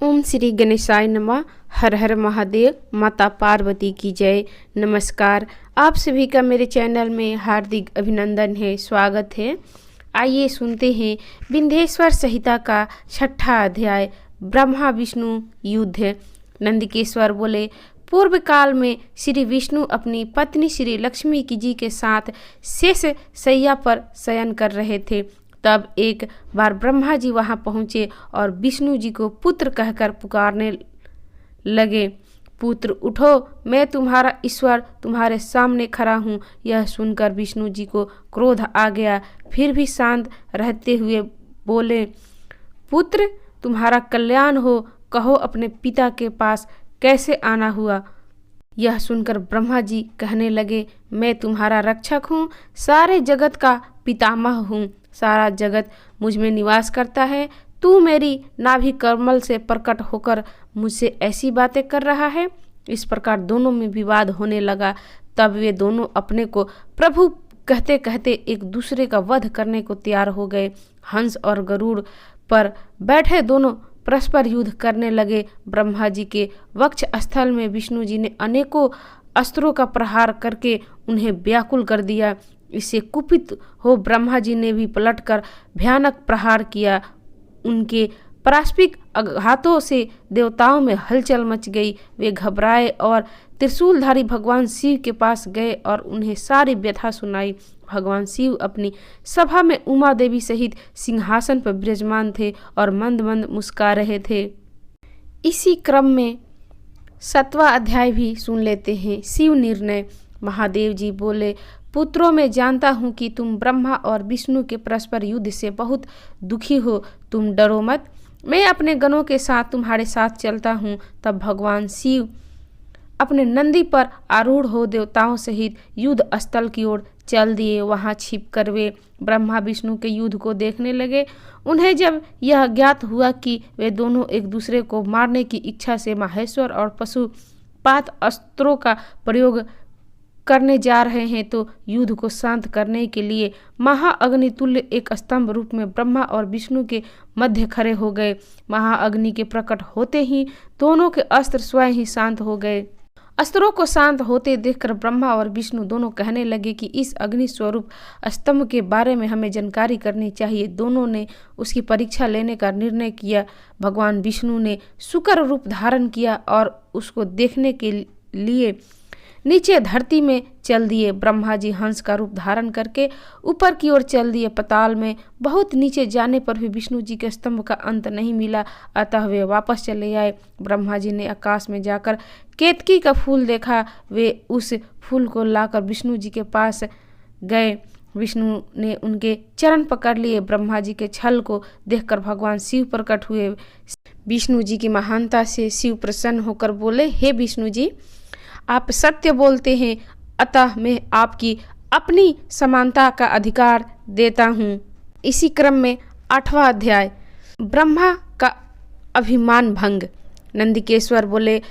ओम श्री गणेशाय नमः। हर हर महादेव। माता पार्वती की जय। नमस्कार, आप सभी का मेरे चैनल में हार्दिक अभिनंदन है, स्वागत है। आइए सुनते हैं विंध्येश्वर संहिता का 6ठा अध्याय, ब्रह्मा विष्णु युद्ध। नंदिकेश्वर बोले, पूर्व काल में श्री विष्णु अपनी पत्नी श्री लक्ष्मी जी के साथ शेष शैया पर शयन कर रहे थे। तब एक बार ब्रह्मा जी वहां पहुंचे और विष्णु जी को पुत्र कहकर पुकारने लगे। पुत्र उठो, मैं तुम्हारा ईश्वर तुम्हारे सामने खड़ा हूँ। यह सुनकर विष्णु जी को क्रोध आ गया, फिर भी शांत रहते हुए बोले, पुत्र तुम्हारा कल्याण हो, कहो अपने पिता के पास कैसे आना हुआ। यह सुनकर ब्रह्मा जी कहने लगे, मैं तुम्हारा रक्षक हूँ, सारे जगत का पितामह हूँ, सारा जगत मुझ में निवास करता है। तू मेरी नाभि कमल से प्रकट होकर मुझसे ऐसी बातें कर रहा है। इस प्रकार दोनों में विवाद होने लगा। तब वे दोनों अपने को प्रभु कहते कहते एक दूसरे का वध करने को तैयार हो गए। हंस और गरुड़ पर बैठे दोनों परस्पर युद्ध करने लगे। ब्रह्मा जी के वक्ष स्थल में विष्णु जी ने अनेकों अस्त्रों का प्रहार करके उन्हें व्याकुल कर दिया। इससे कुपित हो ब्रह्मा जी ने भी पलटकर भयानक प्रहार किया। उनके पारस्परिक आघातों से देवताओं में हलचल मच गई। वे घबराए और त्रिशूलधारी भगवान शिव के पास गए और उन्हें सारी व्यथा सुनाई। भगवान शिव अपनी सभा में उमा देवी सहित सिंहासन पर विराजमान थे और मंद मंद मुस्कुरा रहे थे। इसी क्रम में 7वां अध्याय भी सुन लेते हैं। शिव निर्णय। महादेव जी बोले, पुत्रों मैं जानता हूँ कि तुम ब्रह्मा और विष्णु के परस्पर युद्ध से बहुत दुखी हो। तुम डरो मत, मैं अपने गणों के साथ तुम्हारे साथ चलता हूँ। तब भगवान शिव अपने नंदी पर आरूढ़ हो देवताओं सहित युद्ध स्थल की ओर चल दिए। वहां छिपकर वे ब्रह्मा विष्णु के युद्ध को देखने लगे। उन्हें जब यह ज्ञात हुआ कि वे दोनों एक दूसरे को मारने की इच्छा से माहेश्वर और पशुपात अस्त्रों का प्रयोग करने जा रहे हैं, तो युद्ध को शांत करने के लिए महाअग्नि तुल्य एक स्तंभ रूप में ब्रह्मा और विष्णु के मध्य खड़े हो गए। महाअग्नि के प्रकट होते ही दोनों के अस्त्र स्वयं ही शांत हो गए। अस्त्रों को शांत होते देखकर ब्रह्मा और विष्णु दोनों कहने लगे कि इस अग्नि स्वरूप स्तंभ के बारे में हमें जानकारी करनी चाहिए। दोनों ने उसकी परीक्षा लेने का निर्णय किया। भगवान विष्णु ने शुक्र रूप धारण किया और उसको देखने के लिए नीचे धरती में चल दिए। ब्रह्मा जी हंस का रूप धारण करके ऊपर की ओर चल दिए। पाताल में बहुत नीचे जाने पर भी विष्णु जी के स्तंभ का अंत नहीं मिला, अतः वे वापस चले आए। ब्रह्मा जी ने आकाश में जाकर केतकी का फूल देखा। वे उस फूल को लाकर विष्णु जी के पास गए। विष्णु ने उनके चरण पकड़ लिए। ब्रह्मा जी के छल को देखकर भगवान शिव प्रकट हुए। विष्णु जी की महानता से शिव प्रसन्न होकर बोले, हे विष्णु जी, आप सत्य बोलते हैं, अतः मैं आपकी अपनी समानता का अधिकार देता हूँ। इसी क्रम में 8वां अध्याय, ब्रह्मा का अभिमान भंग। नंदिकेश्वर बोले,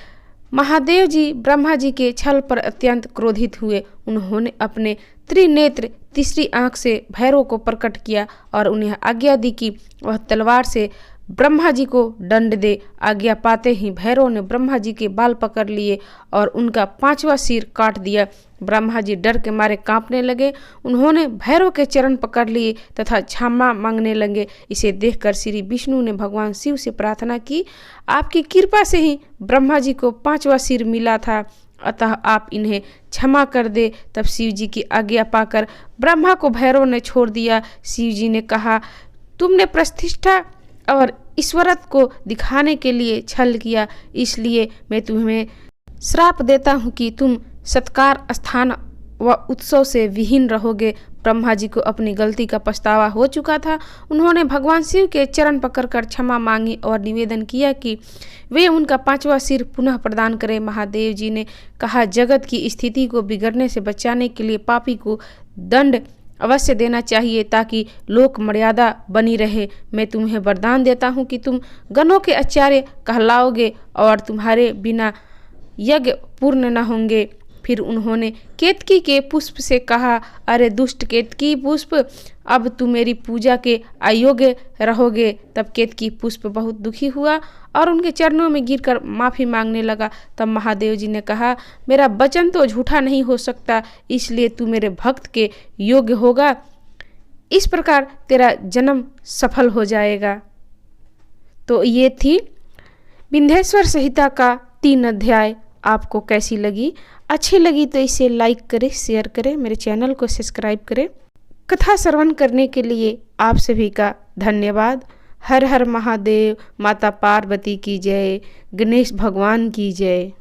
महादेव जी ब्रह्मा जी के छल पर अत्यंत क्रोधित हुए। उन्होंने अपने त्रिनेत्र तीसरी आंख से भैरव को प्रकट किया और उन्हें आज्ञा दी कि वह तलवार से ब्रह्मा जी को दंड दे। आज्ञा पाते ही भैरव ने ब्रह्मा जी के बाल पकड़ लिए और उनका 5वां सिर काट दिया। ब्रह्मा जी डर के मारे कांपने लगे। उन्होंने भैरव के चरण पकड़ लिए तथा क्षमा मांगने लगे। इसे देखकर श्री विष्णु ने भगवान शिव से प्रार्थना की, आपकी कृपा से ही ब्रह्मा जी को 5वां सिर मिला था, अतः आप इन्हें क्षमा कर दे। तब शिव जी की आज्ञा पाकर ब्रह्मा को भैरव ने छोड़ दिया। शिव जी ने कहा, तुमने प्रतिष्ठा और ईश्वरत्व को दिखाने के लिए छल किया, इसलिए मैं तुम्हें श्राप देता हूँ कि तुम सत्कार, स्थान व उत्सव से विहीन रहोगे। ब्रह्मा जी को अपनी गलती का पछतावा हो चुका था। उन्होंने भगवान शिव के चरण पकड़कर क्षमा मांगी और निवेदन किया कि वे उनका 5वां सिर पुनः प्रदान करें। महादेव जी ने कहा, जगत की स्थिति को बिगड़ने से बचाने के लिए पापी को दंड अवश्य देना चाहिए ताकि लोक मर्यादा बनी रहे। मैं तुम्हें वरदान देता हूँ कि तुम गणों के आचार्य कहलाओगे और तुम्हारे बिना यज्ञ पूर्ण न होंगे। फिर उन्होंने केतकी के पुष्प से कहा, अरे दुष्ट केतकी पुष्प, अब तू मेरी पूजा के अयोग्य रहोगे। तब केतकी पुष्प बहुत दुखी हुआ और उनके चरणों में गिरकर माफ़ी मांगने लगा। तब महादेव जी ने कहा, मेरा वचन तो झूठा नहीं हो सकता, इसलिए तू मेरे भक्त के योग्य होगा। इस प्रकार तेरा जन्म सफल हो जाएगा। तो ये थी विंध्येश्वर संहिता का 3 अध्याय। आपको कैसी लगी? अच्छी लगी तो इसे लाइक करें, शेयर करें, मेरे चैनल को सब्सक्राइब करें। कथा श्रवण करने के लिए आप सभी का धन्यवाद। हर हर महादेव। माता पार्वती की जय। गणेश भगवान की जय।